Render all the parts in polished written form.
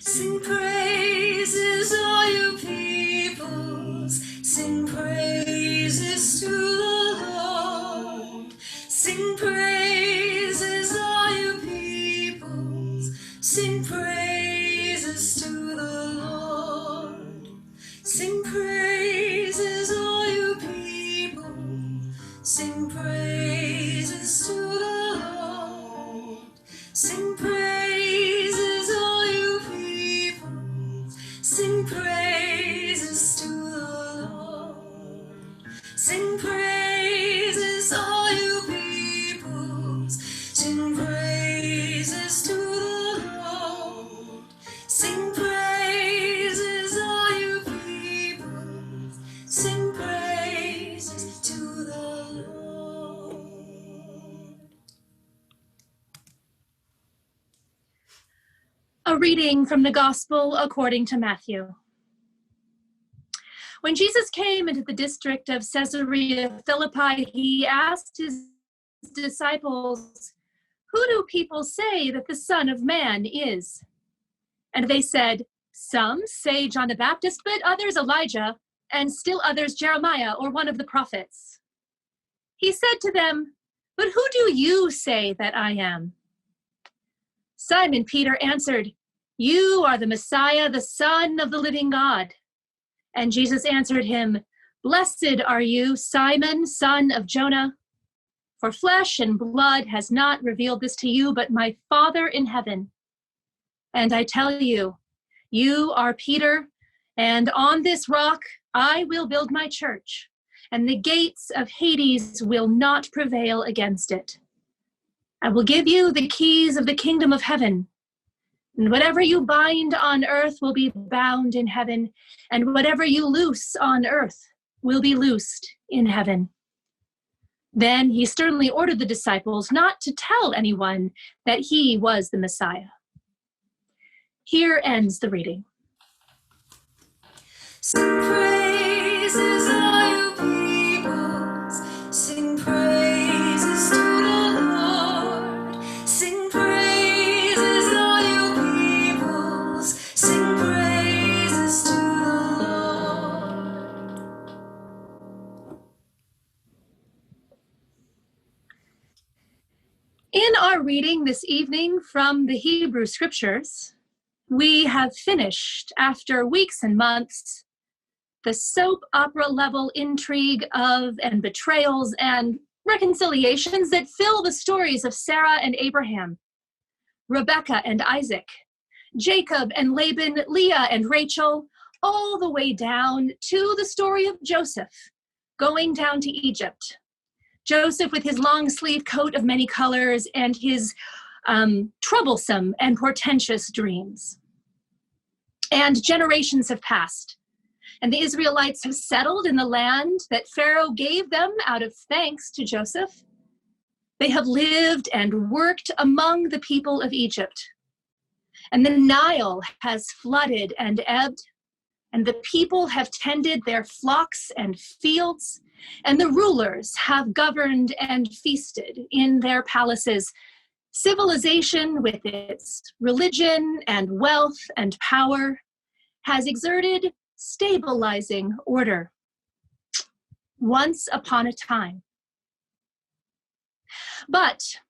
Sing praises, all you peoples. Sing praises to the Lord. Sing praises, all you peoples. Sing praises to the Lord. Sing praises, all you people. Sing praises to the Lord. Sing praises, all you people. Sing praises to the Lord. Sing praises, all you peoples. Sing praises to the Lord. Sing praises, all you peoples. Sing praises to the Lord. A reading from the Gospel according to Matthew. When Jesus came into the district of Caesarea Philippi, he asked his disciples, "Who do people say that the Son of Man is?" And they said, "Some say John the Baptist, but others Elijah, and still others Jeremiah or one of the prophets." He said to them, "But who do you say that I am?" Simon Peter answered, "You are the Messiah, the Son of the living God." And Jesus answered him, "Blessed are you, Simon, son of Jonah, for flesh and blood has not revealed this to you, but my Father in heaven. And I tell you, you are Peter, and on this rock I will build my church, and the gates of Hades will not prevail against it. I will give you the keys of the kingdom of heaven. And whatever you bind on earth will be bound in heaven, and whatever you loose on earth will be loosed in heaven." Then he sternly ordered the disciples not to tell anyone that he was the Messiah. Here ends the reading. Sing praises, all you peoples. Sing praises to the Lord. Sing praises, all you peoples. Sing praises to the Lord. In our reading this evening from the Hebrew Scriptures, we have finished, after weeks and months, the soap opera level intrigue of and betrayals and reconciliations that fill the stories of Sarah and Abraham, Rebekah and Isaac, Jacob and Laban, Leah and Rachel, all the way down to the story of Joseph going down to Egypt. Joseph with his long sleeve coat of many colors and his troublesome and portentous dreams. And generations have passed, and the Israelites have settled in the land that Pharaoh gave them out of thanks to Joseph. They have lived and worked among the people of Egypt. And the Nile has flooded and ebbed, and the people have tended their flocks and fields, and the rulers have governed and feasted in their palaces. Civilization, with its religion and wealth and power, has exerted stabilizing order. Once upon a time. But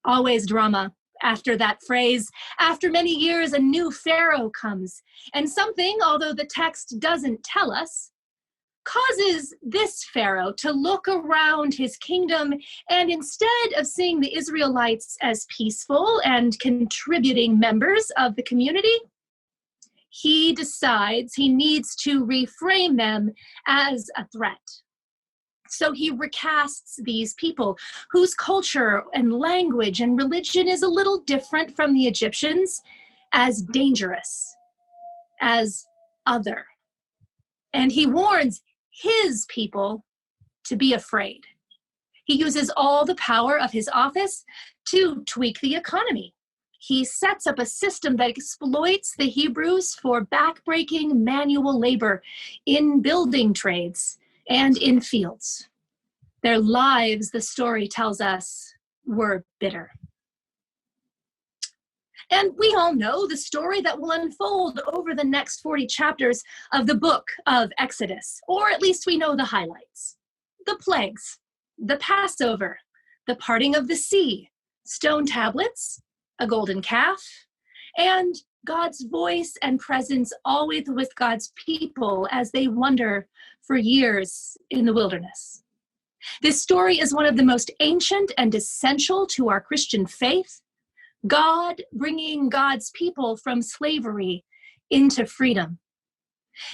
always drama. After that phrase, after many years, a new Pharaoh comes, and something, although the text doesn't tell us, causes this Pharaoh to look around his kingdom, and instead of seeing the Israelites as peaceful and contributing members of the community, he decides he needs to reframe them as a threat. So he recasts these people whose culture and language and religion is a little different from the Egyptians as dangerous, as other. And he warns his people to be afraid. He uses all the power of his office to tweak the economy. He sets up a system that exploits the Hebrews for backbreaking manual labor in building trades and in fields. Their lives, the story tells us, were bitter. And we all know the story that will unfold over the next 40 chapters of the book of Exodus, or at least we know the highlights. The plagues, the Passover, the parting of the sea, stone tablets, a golden calf, and God's voice and presence always with God's people as they wander for years in the wilderness. This story is one of the most ancient and essential to our Christian faith, God bringing God's people from slavery into freedom.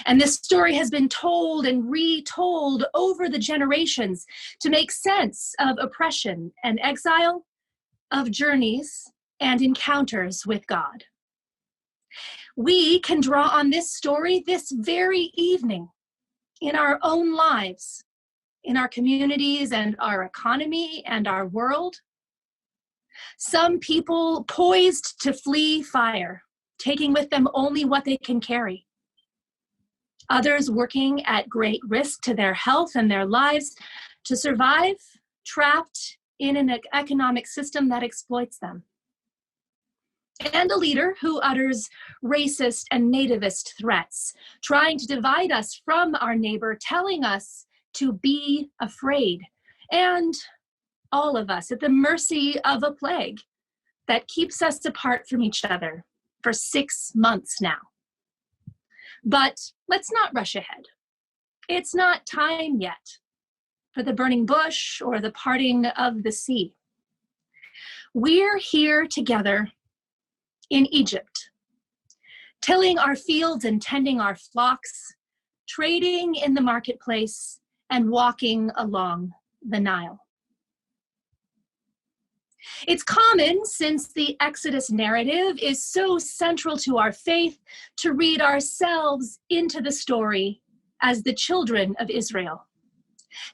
And this story has been told and retold over the generations to make sense of oppression and exile, of journeys and encounters with God. We can draw on this story this very evening in our own lives, in our communities and our economy and our world. Some people poised to flee fire, taking with them only what they can carry. Others working at great risk to their health and their lives to survive, trapped in an economic system that exploits them. And a leader who utters racist and nativist threats, trying to divide us from our neighbor, telling us to be afraid, and all of us at the mercy of a plague that keeps us apart from each other for 6 months now. But let's not rush ahead. It's not time yet for the burning bush or the parting of the sea. We're here together in Egypt, tilling our fields and tending our flocks, trading in the marketplace and walking along the Nile. It's common, since the Exodus narrative is so central to our faith, to read ourselves into the story as the children of Israel,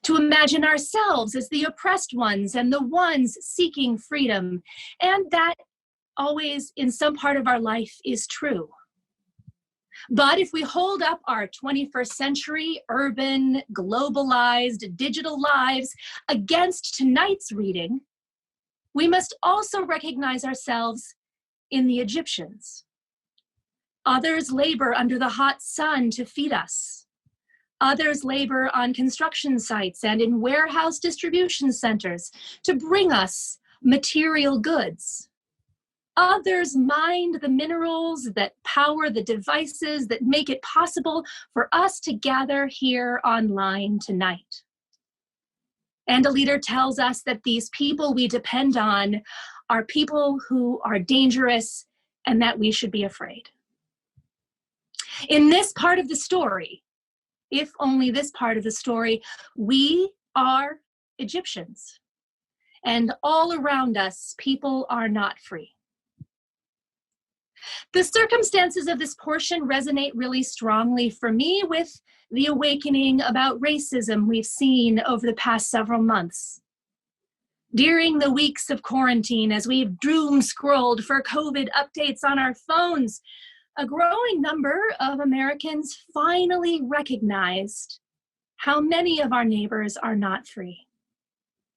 to imagine ourselves as the oppressed ones and the ones seeking freedom, and that always in some part of our life is true. But if we hold up our 21st century, urban, globalized, digital lives against tonight's reading, we must also recognize ourselves in the Egyptians. Others labor under the hot sun to feed us. Others labor on construction sites and in warehouse distribution centers to bring us material goods. Others mined the minerals that power the devices that make it possible for us to gather here online tonight. And a leader tells us that these people we depend on are people who are dangerous and that we should be afraid. In this part of the story, if only this part of the story, we are Egyptians. And all around us, people are not free. The circumstances of this portion resonate really strongly for me with the awakening about racism we've seen over the past several months. During the weeks of quarantine, as we've doom scrolled for COVID updates on our phones, a growing number of Americans finally recognized how many of our neighbors are not free.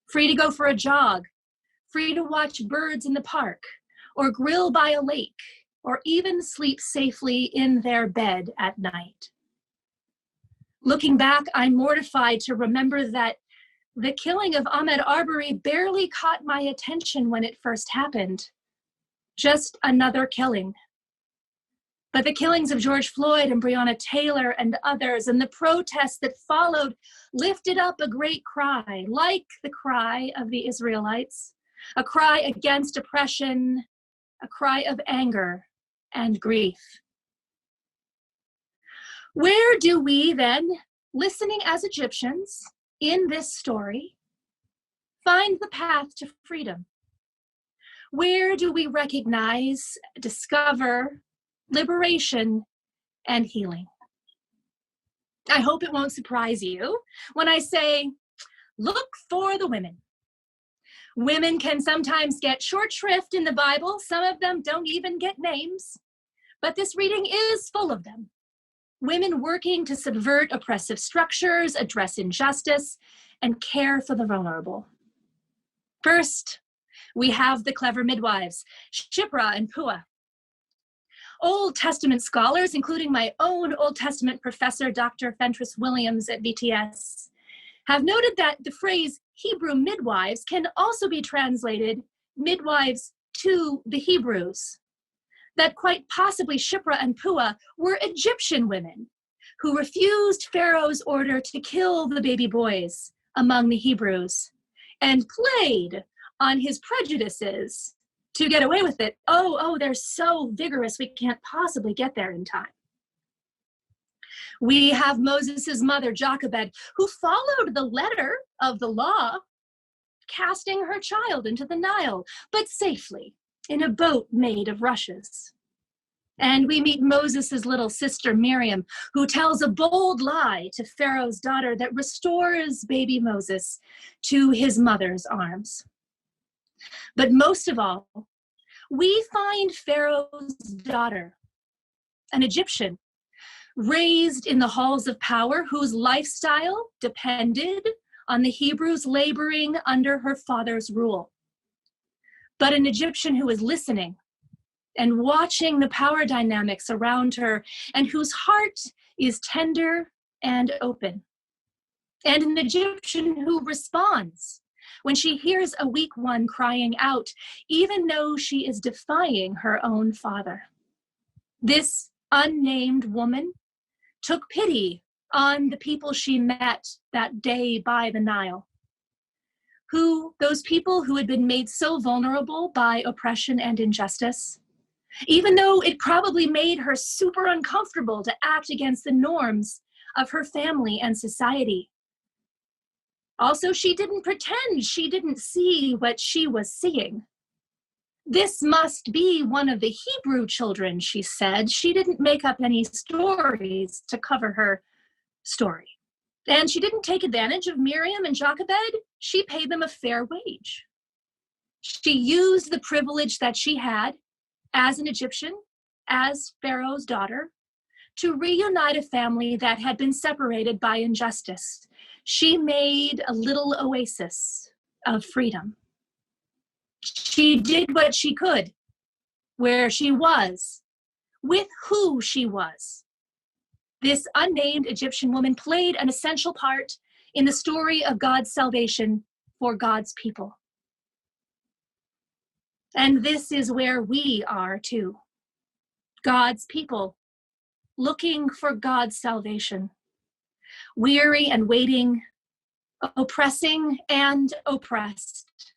Free to go for a jog, free to watch birds in the park, or grill by a lake, or even sleep safely in their bed at night. Looking back, I'm mortified to remember that the killing of Ahmaud Arbery barely caught my attention when it first happened. Just another killing. But the killings of George Floyd and Breonna Taylor and others, and the protests that followed, lifted up a great cry, like the cry of the Israelites, a cry against oppression, a cry of anger and grief. Where do we then, listening as Egyptians in this story, find the path to freedom? Where do we recognize, discover liberation and healing? I hope it won't surprise you when I say, look for the women. Women can sometimes get short shrift in the Bible. Some of them don't even get names. But this reading is full of them. Women working to subvert oppressive structures, address injustice, and care for the vulnerable. First, we have the clever midwives, Shipra and Puah, Old Testament scholars, including my own Old Testament professor, Dr. Fentress Williams at VTS, have noted that the phrase Hebrew midwives can also be translated midwives to the Hebrews, that quite possibly Shiphrah and Puah were Egyptian women who refused Pharaoh's order to kill the baby boys among the Hebrews and played on his prejudices to get away with it. Oh, they're so vigorous, we can't possibly get there in time. We have Moses' mother, Jochebed, who followed the letter of the law, casting her child into the Nile, but safely in a boat made of rushes. And we meet Moses' little sister, Miriam, who tells a bold lie to Pharaoh's daughter that restores baby Moses to his mother's arms. But most of all, we find Pharaoh's daughter, an Egyptian, raised in the halls of power, whose lifestyle depended on the Hebrews laboring under her father's rule. But an Egyptian who is listening and watching the power dynamics around her, and whose heart is tender and open. And an Egyptian who responds when she hears a weak one crying out, even though she is defying her own father. This unnamed woman took pity on the people she met that day by the Nile. Those people who had been made so vulnerable by oppression and injustice, even though it probably made her super uncomfortable to act against the norms of her family and society. Also, she didn't pretend she didn't see what she was seeing. This must be one of the Hebrew children, she said. She didn't make up any stories to cover her story. And she didn't take advantage of Miriam and Jochebed. She paid them a fair wage. She used the privilege that she had as an Egyptian, as Pharaoh's daughter, to reunite a family that had been separated by injustice. She made a little oasis of freedom. She did what she could, where she was, with who she was. This unnamed Egyptian woman played an essential part in the story of God's salvation for God's people. And this is where we are too. God's people, looking for God's salvation, weary and waiting, oppressing and oppressed,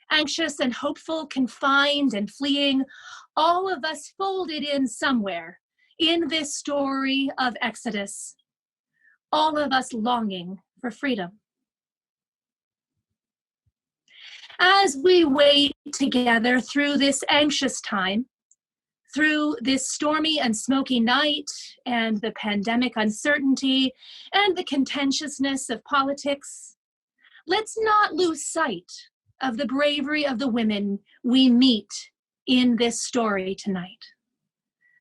anxious and hopeful, confined and fleeing, all of us folded in somewhere in this story of Exodus, all of us longing for freedom. As we wait together through this anxious time, through this stormy and smoky night and the pandemic uncertainty and the contentiousness of politics, let's not lose sight of the bravery of the women we meet in this story tonight.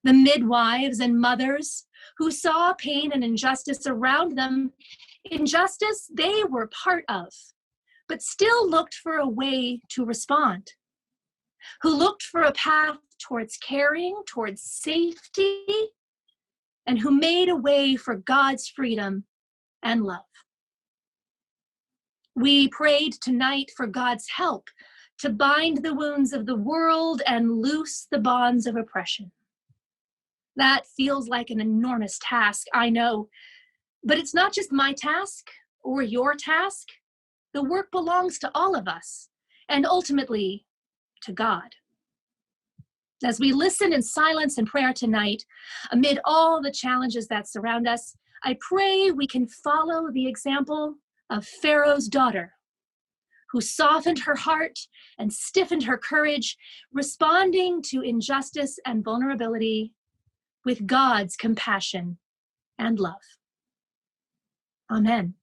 The midwives and mothers who saw pain and injustice around them, injustice they were part of, but still looked for a way to respond, who looked for a path towards caring, towards safety, and who made a way for God's freedom and love. We prayed tonight for God's help to bind the wounds of the world and loose the bonds of oppression. That feels like an enormous task, I know, but it's not just my task or your task. The work belongs to all of us, and ultimately to God. As we listen in silence and prayer tonight, amid all the challenges that surround us, I pray we can follow the example of Pharaoh's daughter, who softened her heart and stiffened her courage, responding to injustice and vulnerability with God's compassion and love. Amen.